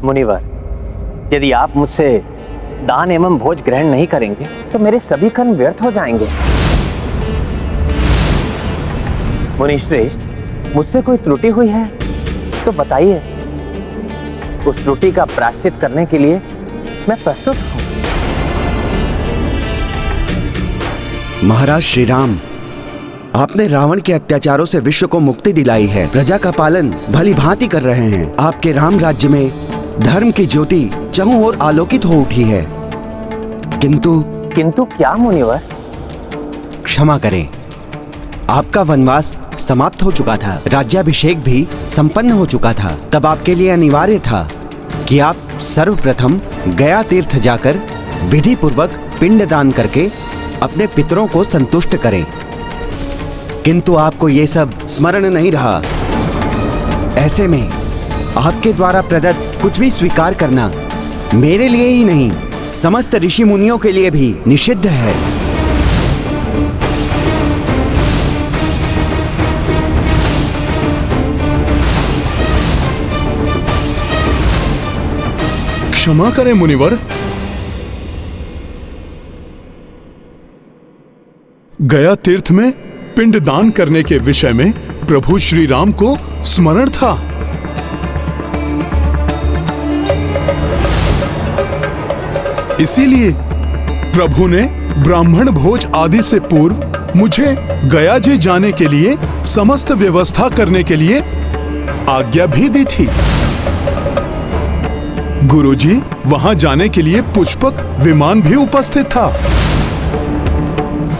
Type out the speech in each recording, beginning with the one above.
मुनिवर, यदि आप मुझसे दान एवं भोज ग्रहण नहीं करेंगे तो मेरे सभी कर्म व्यर्थ हो जाएंगे। मुनिश्रेष्ठ, मुझसे कोई त्रुटि हुई है तो बताइए। उस त्रुटि का प्रायश्चित करने के लिए मैं प्रस्तुत हूं। महाराज श्री राम, आपने रावण के अत्याचारों से विश्व को मुक्ति दिलाई है। प्रजा का पालन भली भांति कर रहे हैं। आपके राम राज्य में धर्म की ज्योति चहुं ओर आलोकित हो उठी है। किंतु क्या मुनिवर? क्षमा करें, आपका वनवास समाप्त हो चुका था, राज्याभिषेक भी संपन्न हो चुका था। तब आपके लिए अनिवार्य था कि आप सर्वप्रथम गया तीर्थ जाकर विधि पूर्वक पिंड दान करके अपने पितरों को संतुष्ट करें। किंतु आपको ये सब स्मरण नहीं रहा। ऐसे में आपके द्वारा प्रदत्त कुछ भी स्वीकार करना मेरे लिए ही नहीं, समस्त ऋषि मुनियों के लिए भी निषिद्ध है। क्षमा करें मुनिवर, गया तीर्थ में पिंड दान करने के विषय में प्रभु श्री राम को स्मरण था। इसीलिए प्रभु ने ब्राह्मण भोज आदि से पूर्व मुझे गया जी जाने के लिए समस्त व्यवस्था करने के लिए आज्ञा भी दी थी। गुरुजी, वहां जाने के लिए पुष्पक विमान भी उपस्थित था,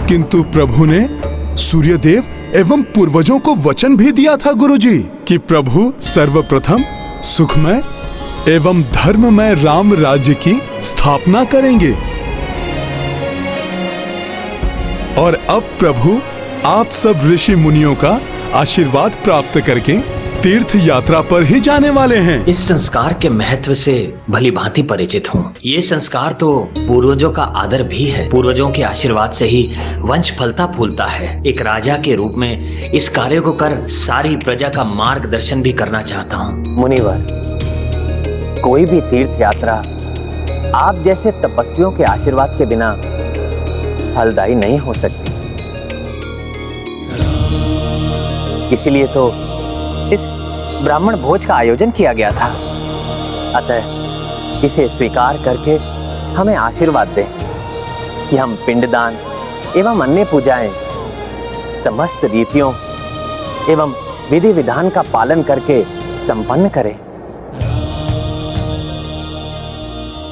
किंतु प्रभु ने सूर्यदेव एवं पूर्वजों को वचन भी दिया था गुरुजी कि प्रभु सर्वप्रथम सुखमय एवं धर्ममय राम राज्य की स्थापना करेंगे। और अब प्रभु आप सब ऋषि मुनियों का आशीर्वाद प्राप्त करके तीर्थ यात्रा पर ही जाने वाले हैं। इस संस्कार के महत्व से भली भांति परिचित हूँ। ये संस्कार तो पूर्वजों का आदर भी है। पूर्वजों के आशीर्वाद से ही वंश फलता फूलता है। एक राजा के रूप में इस कार्य को कर सारी प्रजा का मार्गदर्शन भी करना चाहता हूँ। मुनिवर, कोई भी तीर्थ यात्रा आप जैसे तपस्वियों के आशीर्वाद के बिना फलदायी नहीं हो सकती। इसीलिए तो इस ब्राह्मण भोज का आयोजन किया गया था। अतः इसे स्वीकार करके हमें आशीर्वाद दें कि हम पिंडदान एवं अन्य पूजाएं समस्त रीतियों एवं विधि विधान का पालन करके संपन्न करें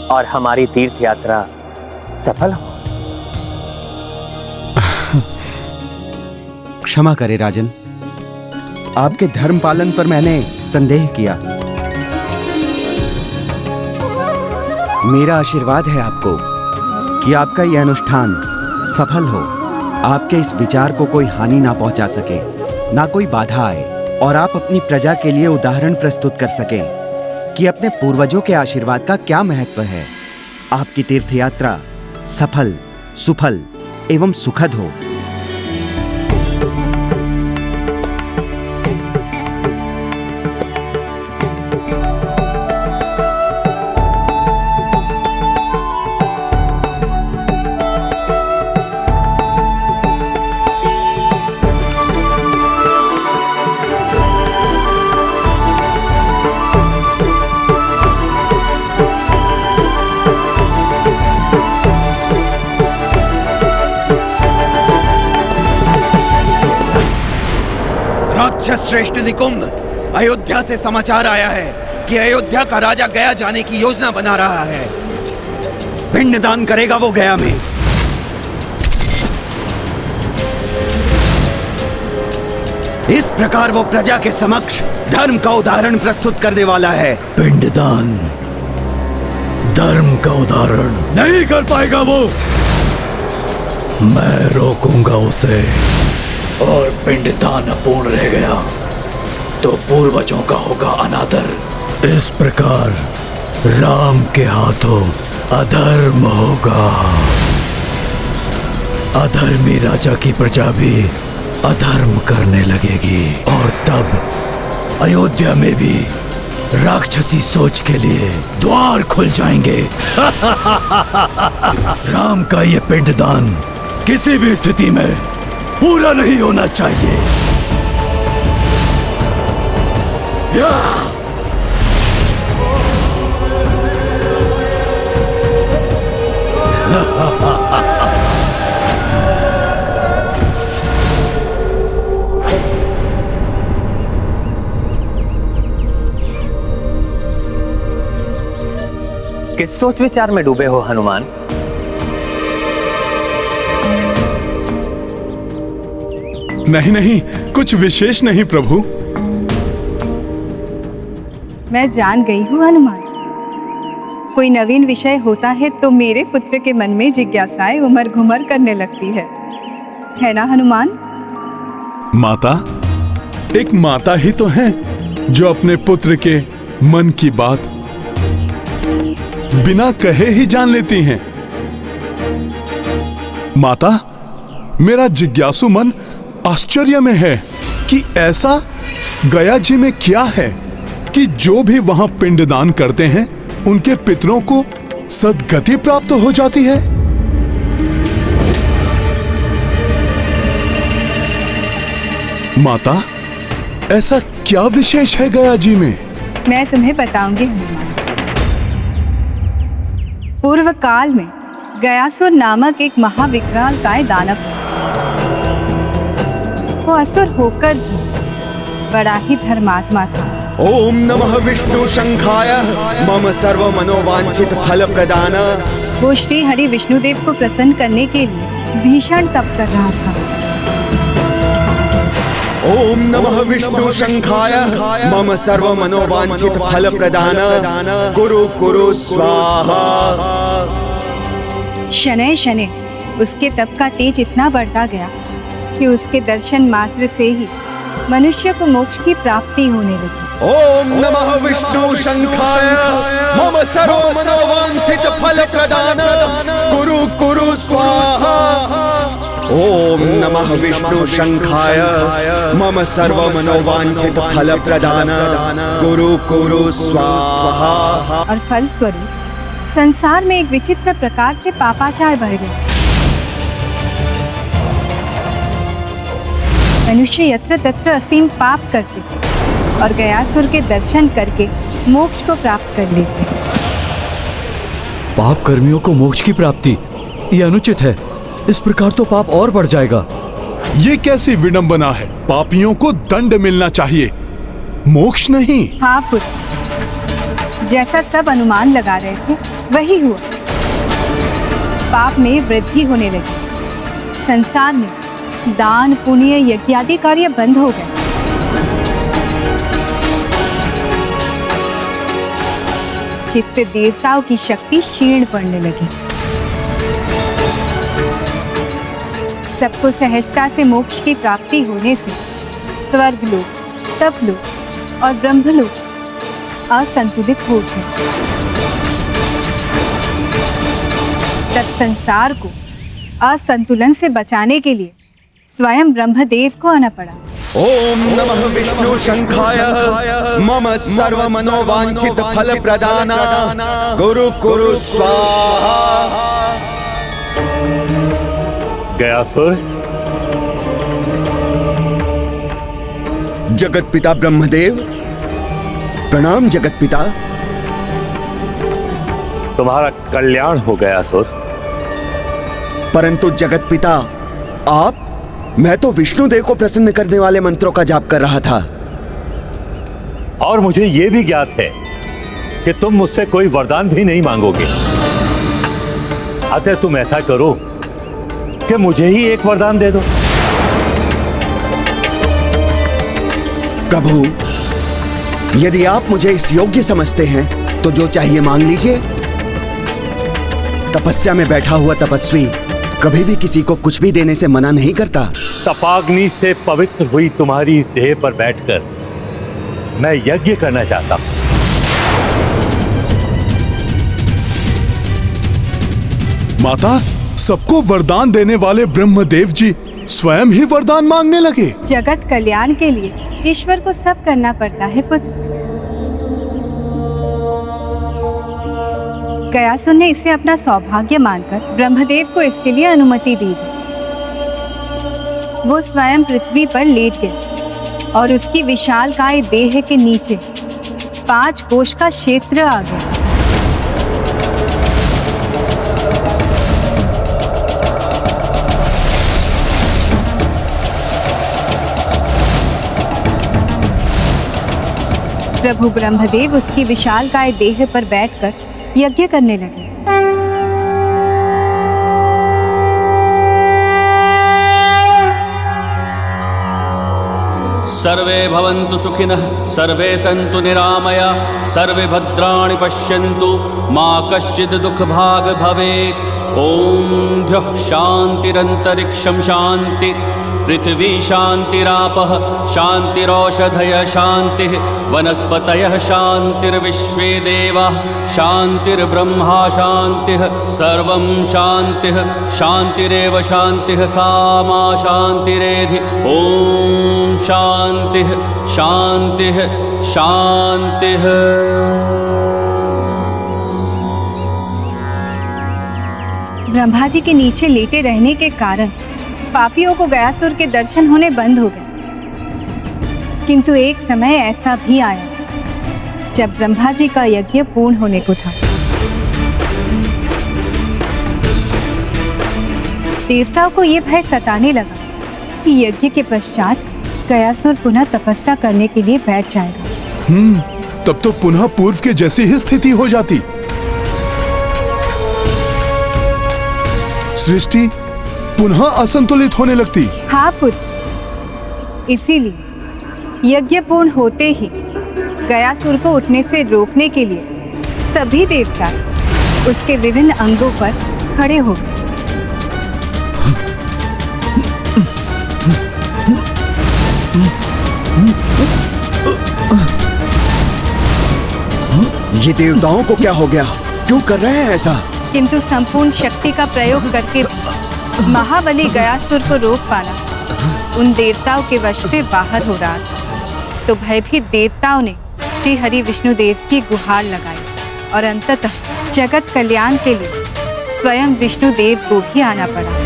और हमारी तीर्थ यात्रा सफल हो। क्षमा करें राजन, आपके धर्म पालन पर मैंने संदेह किया। मेरा आशीर्वाद है आपको कि आपका यह अनुष्ठान सफल हो, आपके इस विचार को कोई हानि ना पहुंचा सके, ना कोई बाधा आए, और आप अपनी प्रजा के लिए उदाहरण प्रस्तुत कर सकें कि अपने पूर्वजों के आशीर्वाद का क्या महत्व है। आपकी तीर्थ यात्रा सफल, सुफल एवं सुखद हो। श्रेष्ठ निकुंभ, अयोध्या से समाचार आया है कि अयोध्या का राजा गया जाने की योजना बना रहा है। पिंडदान करेगा वो गया में। इस प्रकार वो प्रजा के समक्ष धर्म का उदाहरण प्रस्तुत करने वाला है। पिंडदान धर्म का उदाहरण नहीं कर पाएगा वो। मैं रोकूंगा उसे, और पिंडदान अपूर्ण रह गया तो पूर्वजों का होगा अनादर। इस प्रकार राम के हाथों अधर्म होगा। अधर्मी राजा की प्रजा भी अधर्म करने लगेगी, और तब अयोध्या में भी राक्षसी सोच के लिए द्वार खुल जाएंगे। राम का ये पिंडदान किसी भी स्थिति में पूरा नहीं होना चाहिए। किस सोच विचार में डूबे हो हनुमान? नहीं नहीं, कुछ विशेष नहीं प्रभु। मैं जान गई हूँ हनुमान, कोई नवीन विषय होता है तो मेरे पुत्र के मन में जिज्ञासाएं उमड़ घुमड़ करने लगती है ना हनुमान? माता, एक माता ही तो है जो अपने पुत्र के मन की बात बिना कहे ही जान लेती हैं। माता, मेरा जिज्ञासु मन आश्चर्य में है कि ऐसा गया जी में क्या है कि जो भी वहां पिंडदान करते हैं उनके पितरों को सद्गति प्राप्त हो जाती है। माता, ऐसा क्या विशेष है गया जी में? मैं तुम्हें बताऊंगी हनुमान। पूर्व काल में गयासुर नामक एक महाविकरालकाय दानव था। वो असुर होकर भी बड़ा ही धर्मात्मा था। ओम नमः विष्णु शंखाय मम सर्व मनोवांछित फल प्रदान। वो श्री हरि विष्णुदेव को प्रसन्न करने के लिए भीषण तप कर रहा था। ओम नमः विष्णु शंखाय मम सर्व मनोवांछित फल प्रदान। कुरु कुरु स्वाहा। शनैः शनैः उसके तप का तेज इतना बढ़ता गया कि उसके दर्शन मात्र से ही मनुष्य को मोक्ष की प्राप्ति होने लगी। ओम नमः विष्णु शंखाय मम सर्व मनोवांछित फल प्रदान। कुरु कुरु स्वाहा। ओम नमः विष्णु शंखाय मम सर्व मनोवांछित फल प्रदान। कुरु कुरु स्वाहा। और फलस्वरूप संसार में एक विचित्र प्रकार से पापाचार बढ़ गया। मनुष्य यत्र तत्र असीम पाप करते और गयासुर के दर्शन करके मोक्ष को प्राप्त कर लेते। पाप कर्मियों को मोक्ष की प्राप्ति ये अनुचित है। इस प्रकार तो पाप और बढ़ जाएगा। ये कैसी विडंबना है? पापियों को दंड मिलना चाहिए, मोक्ष नहीं। हाँ पुत्र, जैसा सब अनुमान लगा रहे थे वही हुआ। पाप में वृद्धि होने लगी। संसार में दान पुण्य यज्ञ आदि कार्य बंद हो गए। जिससे देवताओं की शक्ति क्षीण पड़ने लगी। सबको सहजता से मोक्ष की प्राप्ति होने से स्वर्गलोक, तपलोक और ब्रह्मलोक असंतुलित हो गए। तब संसार को असंतुलन से बचाने के लिए स्वयं ब्रह्मदेव को आना पड़ा। ओम नमः विष्णु शंखाय मम सर्व मनोवांछित फल प्रदान। कुरु कुरु स्वाहा। गयासुर, जगत पिता ब्रह्मदेव, प्रणाम जगत पिता। तुम्हारा कल्याण हो गयासुर। परंतु जगत पिता, आप, मैं तो विष्णुदेव को प्रसन्न करने वाले मंत्रों का जाप कर रहा था। और मुझे यह भी ज्ञात है कि तुम मुझसे कोई वरदान भी नहीं मांगोगे। अतः तुम ऐसा करो कि मुझे ही एक वरदान दे दो। प्रभु, यदि आप मुझे इस योग्य समझते हैं तो जो चाहिए मांग लीजिए। तपस्या में बैठा हुआ तपस्वी कभी भी किसी को कुछ भी देने से मना नहीं करता। तपाग्नि से पवित्र हुई तुम्हारी इस देह पर बैठकर मैं यज्ञ करना चाहता हूं। माता, सबको वरदान देने वाले ब्रह्मदेव जी स्वयं ही वरदान मांगने लगे। जगत कल्याण के लिए ईश्वर को सब करना पड़ता है पुत्र। गयासुर ने इसे अपना सौभाग्य मानकर ब्रह्मदेव को इसके लिए अनुमति दी। वो स्वयं पृथ्वी पर लेट गया और उसकी विशालकाय देह के नीचे 5 कोश का क्षेत्र आ गया। प्रभु ब्रह्मदेव उसकी विशालकाय देह पर बैठकर यज्ञ करने लगे। सर्वे भवन्तु सुखिनः, सर्वे सन्तु निरामया, सर्वे भद्राणि पश्यन्तु, मा कश्चित् दुःखभाग् भवेत्। ॐ द्यौः शान्तिरन्तरिक्षं शान्ति, पृथिवी शान्तिरापः शान्तिरौषधयः शान्तिः, वनस्पतयः शान्तिर्विश्वे देवाः शान्तिर्ब्रह्मा शान्तिः, सर्वं शान्तिः शान्तिरेव शान्तिः, सा मा शान्तिरेधि। ॐ शान्तिः शान्तिः शान्तिः। ब्रह्मा जी के नीचे लेटे रहने के कारण पापियों को गयासुर के दर्शन होने बंद हो गए। किंतु एक समय ऐसा भी आया जब ब्रह्मा जी का यज्ञ पूर्ण होने को था। देवताओं को यह भय सताने लगा कि यज्ञ के पश्चात गयासुर पुनः तपस्या करने के लिए बैठ जाएगा। तब तो पुनः पूर्व के जैसी ही स्थिति हो जाती। सृष्टि पुनः असंतुलित होने लगती। हाँ पुत्र, इसीलिए यज्ञ पूर्ण होते ही गयासुर को उठने से रोकने के लिए सभी देवता उसके विभिन्न अंगों पर खड़े हो गए। ये देवताओं को क्या हो गया? क्यों कर रहे हैं ऐसा? किंतु संपूर्ण शक्ति का प्रयोग करके महाबली गयासुर को रोक पाना उन देवताओं के वश से बाहर हो रहा था। तो भयभीत देवताओं ने श्री हरि विष्णुदेव की गुहार लगाई और अंततः जगत कल्याण के लिए स्वयं विष्णुदेव को भी आना पड़ा।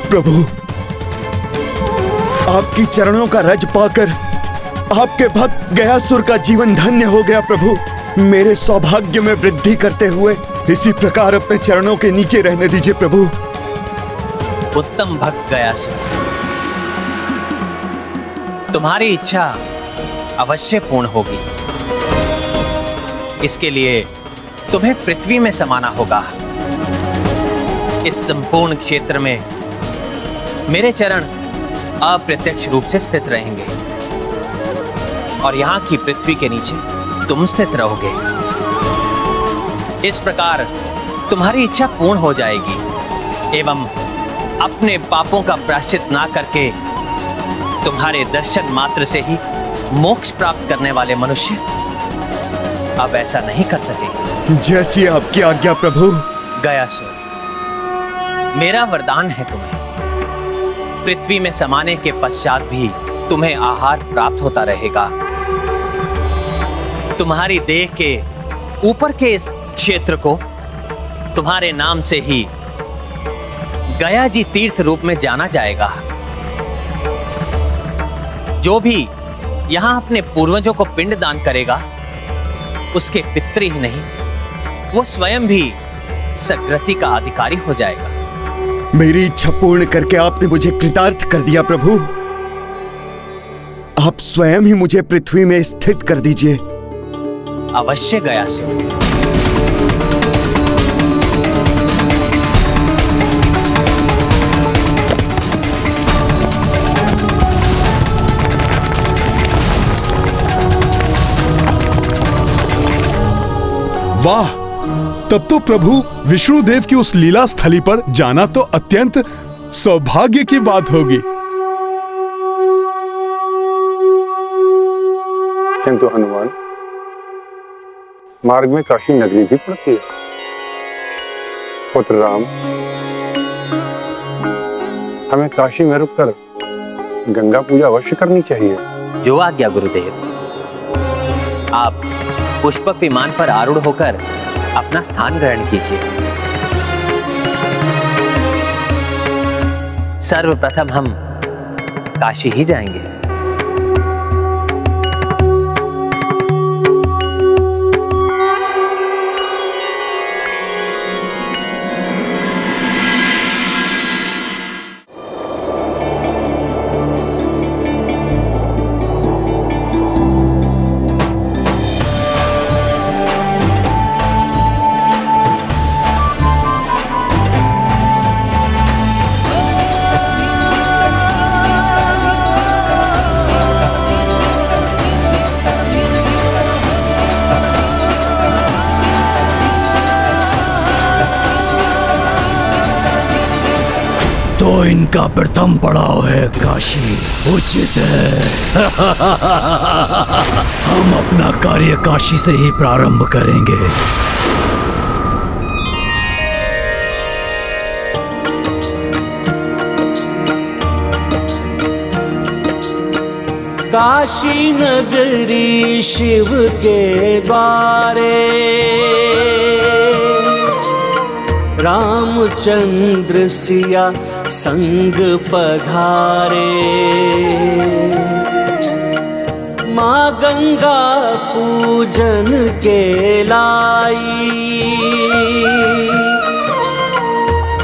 प्रभु, आपकी चरणों का रज पाकर आपके भक्त गयासुर का जीवन धन्य हो गया। प्रभु, मेरे सौभाग्य में वृद्धि करते हुए इसी प्रकार अपने चरणों के नीचे रहने दीजिए प्रभु। उत्तम भक्त गयासुर, तुम्हारी इच्छा अवश्य पूर्ण होगी। इसके लिए तुम्हें पृथ्वी में समाना होगा। इस संपूर्ण क्षेत्र में मेरे चरण अप्रत्यक्ष रूप से स्थित रहेंगे और यहां की पृथ्वी के नीचे तुम स्थित रहोगे। इस प्रकार तुम्हारी इच्छा पूर्ण हो जाएगी एवं अपने पापों का प्रायश्चित ना करके तुम्हारे दर्शन मात्र से ही मोक्ष प्राप्त करने वाले मनुष्य अब ऐसा नहीं कर सकेंगे। जैसी आपकी आज्ञा प्रभु। गयासुर, मेरा वरदान है तुम्हें, पृथ्वी में समाने के पश्चात भी तुम्हें आहार प्राप्त होता रहेगा। तुम्हारी देह के ऊपर के इस क्षेत्र को तुम्हारे नाम से ही गया जी तीर्थ रूप में जाना जाएगा। जो भी यहां अपने पूर्वजों को पिंड दान करेगा उसके पितृ ही नहीं, वो स्वयं भी सद्गति का अधिकारी हो जाएगा। मेरी इच्छा पूर्ण करके आपने मुझे कृतार्थ कर दिया प्रभु। आप स्वयं ही मुझे पृथ्वी में स्थित कर दीजिए। अवश्य गयासुर। वाह, तब तो प्रभु विष्णुदेव की उस लीला स्थली पर जाना तो अत्यंत सौभाग्य की बात होगी। किंतु हनुमान, मार्ग में काशी नगरी भी पड़ती है। पुत्र राम, हमें काशी में रुककर गंगा पूजा अवश्य करनी चाहिए। जो आज्ञा गुरुदेव। आप पुष्पक विमान पर आरूढ़ होकर अपना स्थान ग्रहण कीजिए। सर्वप्रथम हम काशी ही जाएंगे। तो इनका प्रथम पड़ाव है काशी, उचित है। हम अपना कार्य काशी से ही प्रारंभ करेंगे। काशी नगरी शिव के द्वारे, रामचंद्र सिया संग पधारे। माँ गंगा पूजन के लाई,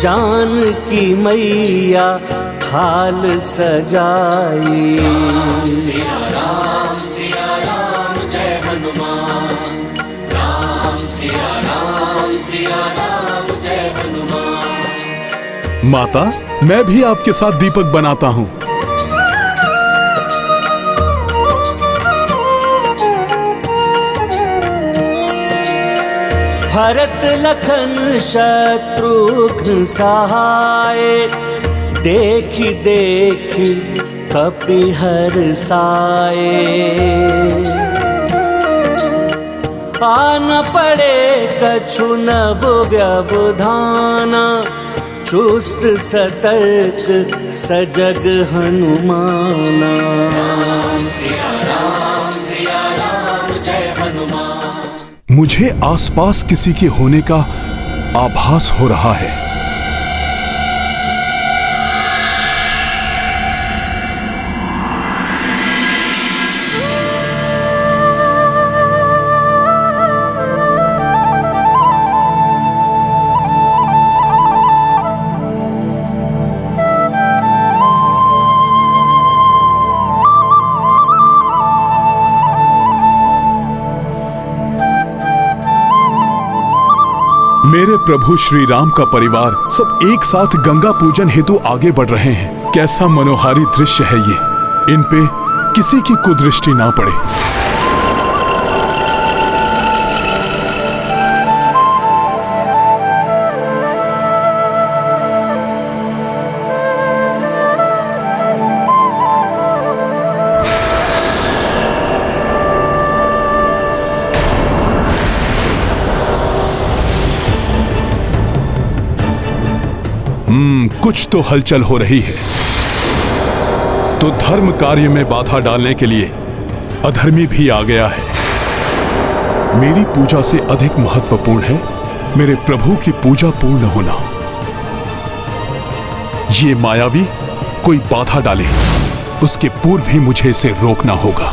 जानकी मैया थाल सजाई। सिया राम जय हनुमान, राम सिया राम जय हनुमान। माता, मैं भी आपके साथ दीपक बनाता हूँ। भरत लखन शत्रुघ्न सहाय, देखी देखी कपि हर्षाए। आन पड़े कछु नव व्यवधाना, चुस्त सतर्क सजग हनुमाना। राम सिया राम जय हनुमान। मुझे आसपास किसी के होने का आभास हो रहा है। मेरे प्रभु श्री राम का परिवार सब एक साथ गंगा पूजन हेतु आगे बढ़ रहे हैं। कैसा मनोहारी दृश्य है ये। इन पे किसी की कुदृष्टि ना पड़े। कुछ तो हलचल हो रही है। तो धर्म कार्य में बाधा डालने के लिए अधर्मी भी आ गया है। मेरी पूजा से अधिक महत्वपूर्ण है मेरे प्रभु की पूजा पूर्ण होना। ये मायावी कोई बाधा डाले, उसके पूर्व ही मुझे इसे रोकना होगा।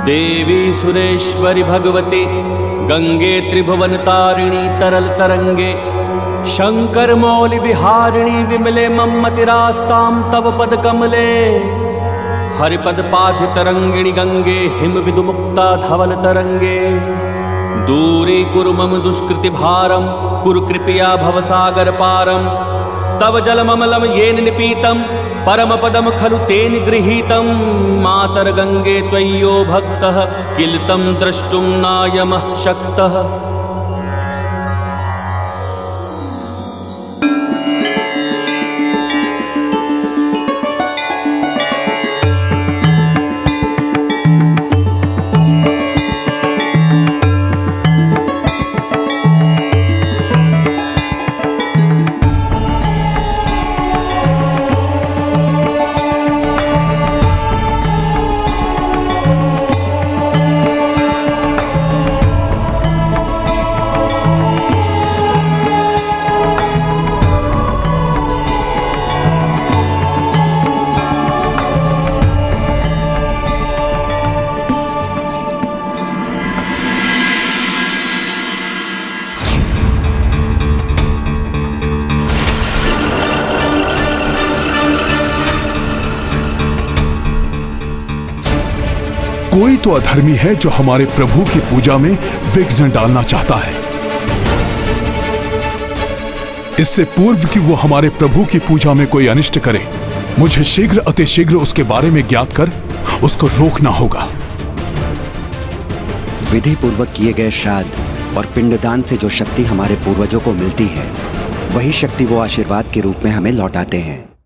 देवी सुरेश्वरी भगवती, गंगे त्रिभुवन तारिणी तरल तरंगे, शंकर मौलि विहारिणी विमले मम्मतिरास्तां तव पद कमले। हरिपद पाधि तरंगिणी गंगे, हिम विदुमुक्ता धवल तरंगे। दूरी कुरु मम दुष्कृति भारम, कुरु कृपया भवसागर पारम तव जलममलम येन निपीतम परम पदम खलु तेन गृहीतम मातर गंगे त्वय्यो भक्तः किल तं द्रष्टुं नायमः शक्तः। कोई तो अधर्मी है जो हमारे प्रभु की पूजा में विघ्न डालना चाहता है। इससे पूर्व कि वो हमारे प्रभु की पूजा में कोई अनिष्ट करे, मुझे शीघ्र अतिशीघ्र उसके बारे में ज्ञात कर उसको रोकना होगा। विधि पूर्वक किए गए श्राद्ध और पिंडदान से जो शक्ति हमारे पूर्वजों को मिलती है, वही शक्ति वो आशीर्वाद के रूप में हमें लौटाते हैं।